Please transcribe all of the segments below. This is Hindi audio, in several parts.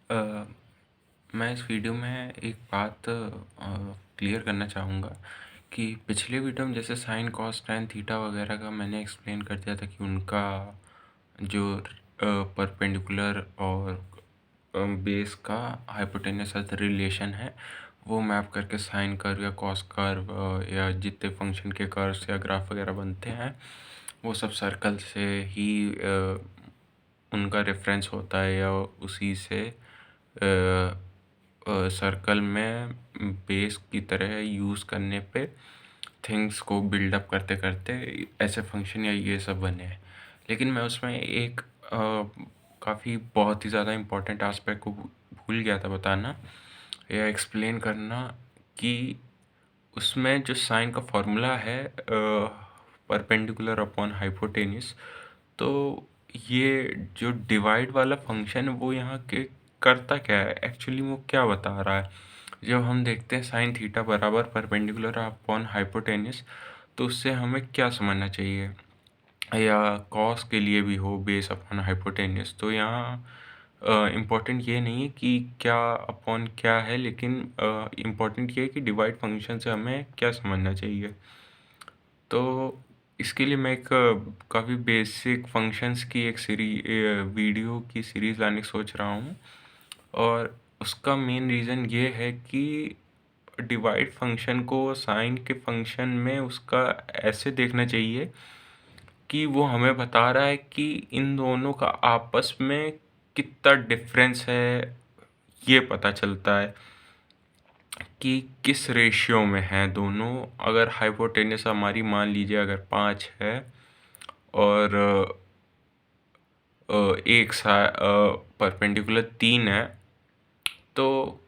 अ, मैं इस वीडियो में एक बात क्लियर करना चाहूँगा कि पिछले वीडियो में जैसे साइन कॉस टैन थीटा वगैरह का मैंने एक्सप्लेन कर दिया था कि उनका जो परपेंडिकुलर और बेस का हाइपोटेन्यूस साथ रिलेशन है वो मैप करके साइन कर्व या कॉस कर्व या जितने फंक्शन के कर्व्स या ग्राफ वगैरह बनते हैं वो सब सर्कल से ही उनका रेफरेंस होता है या उसी से सर्कल में बेस की तरह यूज़ करने पे थिंग्स को बिल्डअप करते करते ऐसे फंक्शन या ये सब बने हैं। लेकिन मैं उसमें एक काफ़ी बहुत ही ज़्यादा इम्पोर्टेंट एस्पेक्ट को भूल गया था बताना या एक्सप्लेन करना कि उसमें जो साइन का फॉर्मूला है परपेंडिकुलर अपॉन हाइपोटेन्यूस, तो ये जो डिवाइड वाला फंक्शन है वो यहाँ के करता क्या है एक्चुअली, वो क्या बता रहा है। जब हम देखते हैं साइन थीटा बराबर परपेंडिकुलर अपॉन हाइपोटेन्यूस, तो उससे हमें क्या समझना चाहिए, या कॉस के लिए भी हो बेस अपॉन हाइपोटेन्यूस, तो यहाँ इम्पॉर्टेंट ये नहीं है कि क्या अपॉन क्या है, लेकिन इम्पॉर्टेंट ये है कि डिवाइड फंक्शन से हमें क्या समझना चाहिए। तो इसके लिए मैं एक काफ़ी बेसिक फंक्शंस की एक वीडियो की सीरीज़ लाने की सोच रहा हूँ, और उसका मेन रीज़न ये है कि डिवाइड फंक्शन को साइन के फंक्शन में उसका ऐसे देखना चाहिए कि वो हमें बता रहा है कि इन दोनों का आपस में कितना डिफरेंस है। ये पता चलता है कि किस रेशियो में हैं दोनों। अगर हाइपोटेन्यूस हमारी मान लीजिए अगर 5 है और एक परपेंडिकुलर 3 है, तो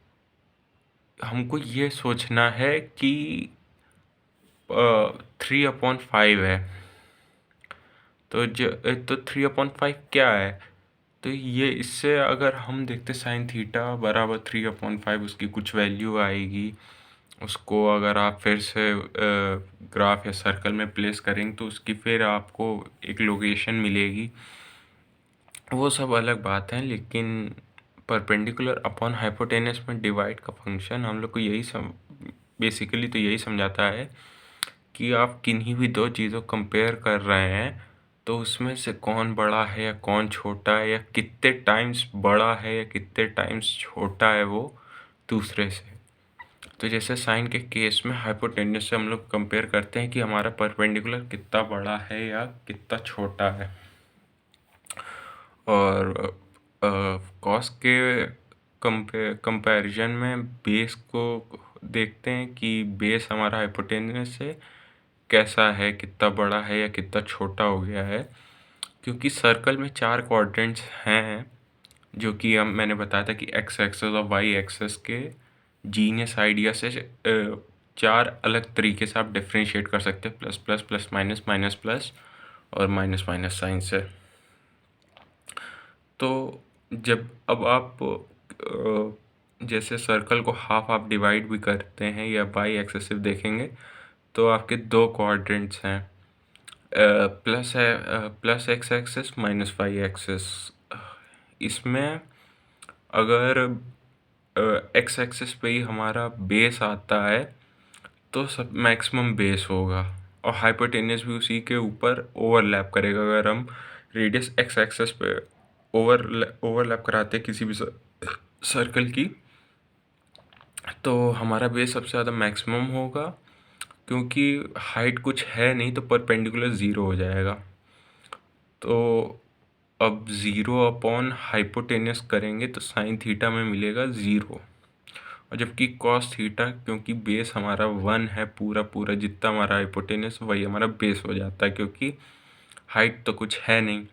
हमको ये सोचना है कि 3/5 है। तो 3/5 क्या है, तो ये इससे अगर हम देखते साइन थीटा बराबर 3/5 उसकी कुछ वैल्यू आएगी। उसको अगर आप फिर से ग्राफ या सर्कल में प्लेस करेंगे तो उसकी फिर आपको एक लोकेशन मिलेगी। वो सब अलग बात है, लेकिन परपेंडिकुलर अपॉन हाइपोटेनस में डिवाइड का फंक्शन हम लोग को बेसिकली तो यही समझाता है कि आप किन्हीं भी दो चीज़ों कंपेयर कर रहे हैं तो उसमें से कौन बड़ा है या कौन छोटा है, या कितने टाइम्स बड़ा है या कितने टाइम्स छोटा है वो दूसरे से। तो जैसे साइन के केस में हाइपोटेन्यूस से हम लोग कंपेयर करते हैं कि हमारा परपेंडिकुलर कितना बड़ा है या कितना छोटा है। और कॉस के कंपैरिजन में बेस को देखते हैं कि बेस हमारा हाइपोटेन्यूस से कैसा है, कितना बड़ा है या कितना छोटा हो गया है। क्योंकि सर्कल में 4 क्वाड्रेंट्स हैं, जो कि मैंने बताया था कि एक्स एक्सेस और वाई एक्सेस के जीनियस आइडिया से 4 अलग तरीके से आप डिफ्रेंशिएट कर सकते हैं, plus plus, plus minus, minus plus और माइनस माइनस साइन से। तो जब अब आप जैसे सर्कल को हाफ आप डिवाइड भी करते हैं या बाई एक्सेसिव देखेंगे, तो आपके 2 क्वाड्रेंट्स हैं, प्लस है plus x axis minus y axis. इसमें अगर एक्स एक्सेस पे ही हमारा बेस आता है तो सब मैक्सिमम बेस होगा, और हाइपोटेन्यूस भी उसी के ऊपर ओवरलैप करेगा। अगर हम रेडियस एक्स एक्सेस पे ओवरलैप कराते हैं किसी भी सर्कल की, तो हमारा बेस सबसे ज़्यादा मैक्सिमम होगा, क्योंकि हाइट कुछ है नहीं तो परपेंडिकुलर ज़ीरो हो जाएगा। तो अब ज़ीरो अपॉन हाइपोटेन्यूस करेंगे तो साइन थीटा में मिलेगा ज़ीरो, और जबकि कॉस थीटा, क्योंकि बेस हमारा 1 है, पूरा पूरा जितना हमारा हाइपोटेन्यूस वही हमारा बेस हो जाता है, क्योंकि हाइट तो कुछ है नहीं।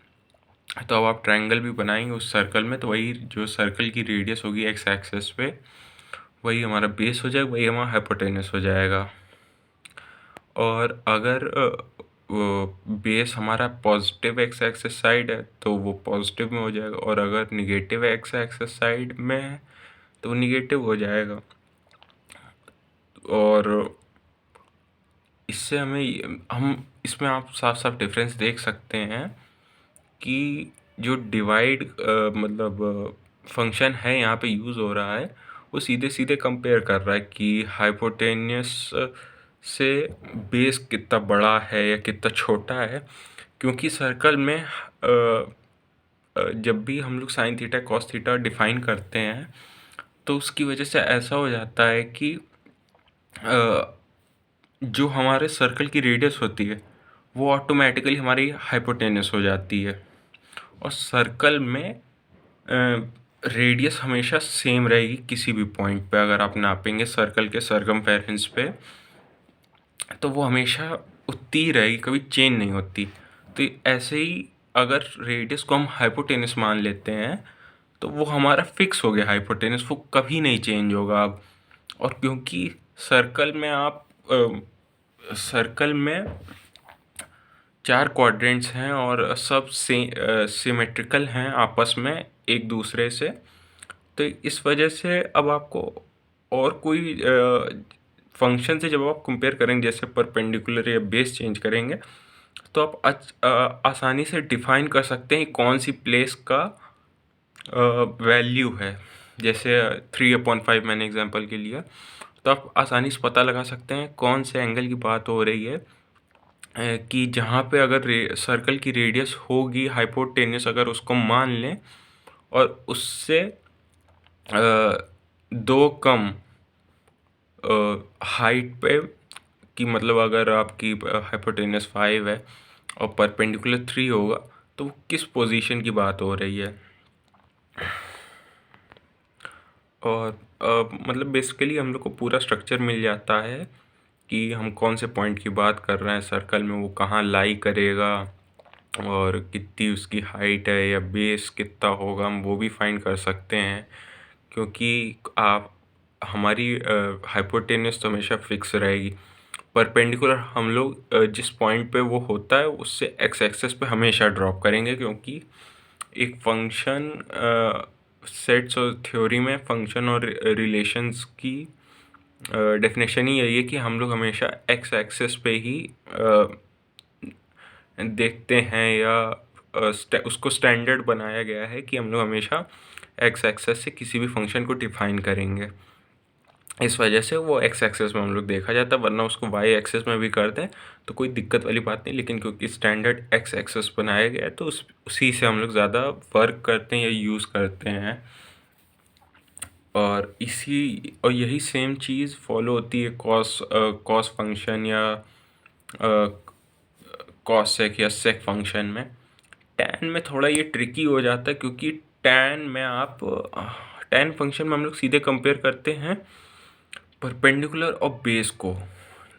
तो अब आप ट्रायंगल भी बनाएंगे उस सर्कल में, तो वही जो सर्कल की रेडियस होगी एक्स एक्सेस पे वही हमारा बेस हो जाएगा, वही हमारा हाइपोटेन्यूस हो जाएगा। और अगर वो बेस हमारा पॉजिटिव एक्स एक्सेस साइड है तो वो पॉजिटिव में हो जाएगा, और अगर निगेटिव एक्स एक्सेस साइड में है तो वो निगेटिव हो जाएगा। और इससे हम इसमें आप साफ साफ डिफरेंस देख सकते हैं कि जो डिवाइड मतलब फंक्शन है यहाँ पे यूज़ हो रहा है, वो सीधे-सीधे कंपेयर कर रहा है कि हाइपोटेन्यूस से बेस कितना बड़ा है या कितना छोटा है। क्योंकि सर्कल में जब भी हम लोग sine theta, cos theta define करते हैं, तो उसकी वजह से ऐसा हो जाता है कि अ, जो हमारे सर्कल की रेडियस होती है, वो ऑटोमेटिकली हमारी हाइपोटेन्यूस हो जाती है। और सर्कल में रेडियस हमेशा सेम रहेगी किसी भी पॉइंट पे। अगर आप नापेंगे सर्कल के सर्कमफेरेंस पे, तो वो हमेशा उतनी ही रहेगी, कभी चेंज नहीं होती। तो ऐसे ही अगर रेडियस को हम हाइपोटेनस मान लेते हैं, तो वो हमारा फिक्स हो गया हाइपोटेनस, वो कभी नहीं चेंज होगा अब। और क्योंकि सर्कल में आप सर्कल में 4 क्वाड्रेंट्स हैं और सब सिमेट्रिकल हैं आपस में एक दूसरे से, तो इस वजह से अब आपको और कोई फंक्शन से जब आप कंपेयर करेंगे, जैसे परपेंडिकुलर या बेस चेंज करेंगे, तो आप आसानी से डिफाइन कर सकते हैं कौन सी प्लेस का वैल्यू है। जैसे 3/5 मैंने एग्जांपल के लिया, तो आप आसानी से पता लगा सकते हैं कौन से एंगल की बात हो रही है। कि जहाँ पे अगर सर्कल की रेडियस होगी हाइपोटेन्यूस, अगर उसको मान लें और उससे 2 कम हाइट पे, कि मतलब अगर आपकी हाइपोटेन्यूस 5 है और परपेंडिकुलर 3 होगा, तो वो किस पोजीशन की बात हो रही है। और मतलब बेसिकली हम लोग को पूरा स्ट्रक्चर मिल जाता है कि हम कौन से पॉइंट की बात कर रहे हैं सर्कल में, वो कहाँ लाई करेगा और कितनी उसकी हाइट है या बेस कितना होगा, हम वो भी फाइंड कर सकते हैं। क्योंकि आप हमारी हाइपोटेन्यूस तो हमेशा फिक्स रहेगी। परपेंडिकुलर हम लोग जिस पॉइंट पे वो होता है उससे एक्स एक्सेस पे हमेशा ड्रॉप करेंगे, क्योंकि एक फंक्शन सेट्स और थ्योरी में फंक्शन और रिलेशंस की डेफिनेशन ही यही है कि हम लोग हमेशा एक्स एक्सेस पे ही देखते हैं, या उसको स्टैंडर्ड बनाया गया है कि हम लोग हमेशा एक्स एक्सेस से किसी भी फंक्शन को डिफाइन करेंगे। इस वजह से वो एक्स एक्सेस में हम लोग देखा जाता है, वरना उसको वाई एक्सेस में भी कर दें तो कोई दिक्कत वाली बात नहीं। लेकिन क्योंकि स्टैंडर्ड एक्स एक्सेस बनाया गया है, तो उसी से हम लोग ज़्यादा वर्क करते हैं या यूज़ करते हैं। और यही सेम चीज़ फॉलो होती है कॉस फंक्शन या कॉस सेक या सेक फंक्शन में। टैन में थोड़ा ये ट्रिकी हो जाता है, क्योंकि टैन फंक्शन में हम लोग सीधे कंपेयर करते हैं परपेंडिकुलर और बेस को,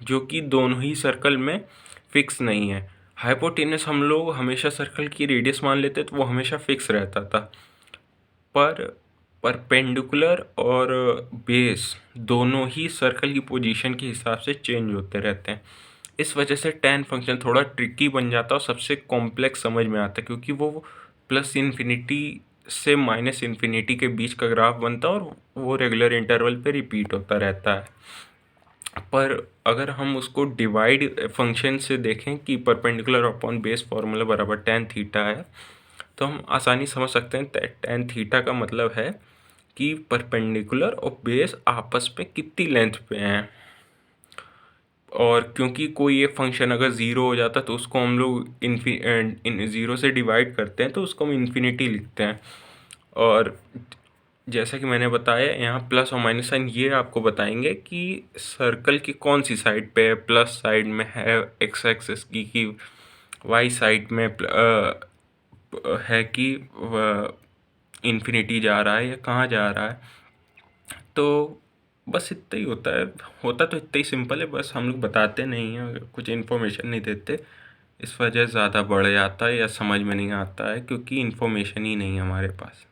जो कि दोनों ही सर्कल में फिक्स नहीं है। हाइपोटेनस हम लोग हमेशा सर्कल की रेडियस मान लेते, तो वो हमेशा फिक्स रहता था। पर परपेंडिकुलर और बेस दोनों ही सर्कल की पोजीशन के हिसाब से चेंज होते रहते हैं। इस वजह से टैन फंक्शन थोड़ा ट्रिकी बन जाता है और सबसे कॉम्प्लेक्स समझ में आता है, क्योंकि वो प्लस इन्फिनिटी से माइनस इन्फिनिटी के बीच का ग्राफ बनता है और वो रेगुलर इंटरवल पे रिपीट होता रहता है। पर अगर हम उसको डिवाइड फंक्शन से देखें कि परपेंडिकुलर अपॉन बेस फॉर्मूला बराबर टैन थीटा है, तो हम आसानी समझ सकते हैं टैन थीटा का मतलब है कि परपेंडिकुलर और बेस आपस में कितनी लेंथ पे हैं। और क्योंकि कोई एक फंक्शन अगर ज़ीरो हो जाता है, तो उसको हम लोग ज़ीरो से डिवाइड करते हैं, तो उसको हम इन्फिनिटी लिखते हैं। और जैसा कि मैंने बताया, यहाँ प्लस और माइनस साइन ये आपको बताएंगे कि सर्कल की कौन सी साइड पे है। प्लस साइड में है एक्स एक्सिस की, कि वाई साइड में है कि इन्फिनिटी जा रहा है या कहाँ जा रहा है। तो बस इतना ही होता है। होता तो इतना ही सिंपल है, बस हम लोग बताते नहीं हैं, कुछ इन्फॉर्मेशन नहीं देते। इस वजह ज़्यादा बढ़ जाता है या समझ में नहीं आता है, क्योंकि इन्फॉर्मेशन ही नहीं है हमारे पास।